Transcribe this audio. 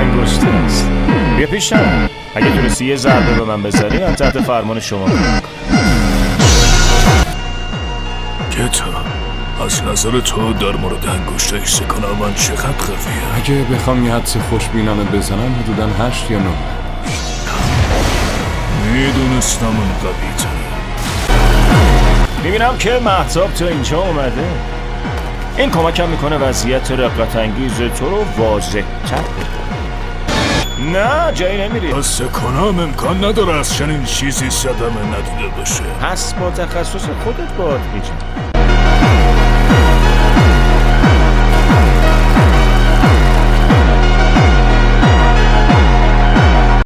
انگشته است. بیا پیشم. اگه تونستی یه ضربه به من بزنی من تحت فرمان شما کنم. گتا، از نظر تو در مورد انگشته سکانا من چقدر قویه؟ اگه بخوام یه حدس خوشبینانه بزنم حدوداً 8 یا 9. میدونستم اون قوی تره. میبینم که مهتاب تا اینجا اومده. این کمکم میکنه وضعیت رقت انگیز تو رو واضح تر بکنم. نه جایی نمیری. از سکانام امکان نداره از چنین چیزی صدمه ندیده باشه. پس با تخصص خودت باید میجم.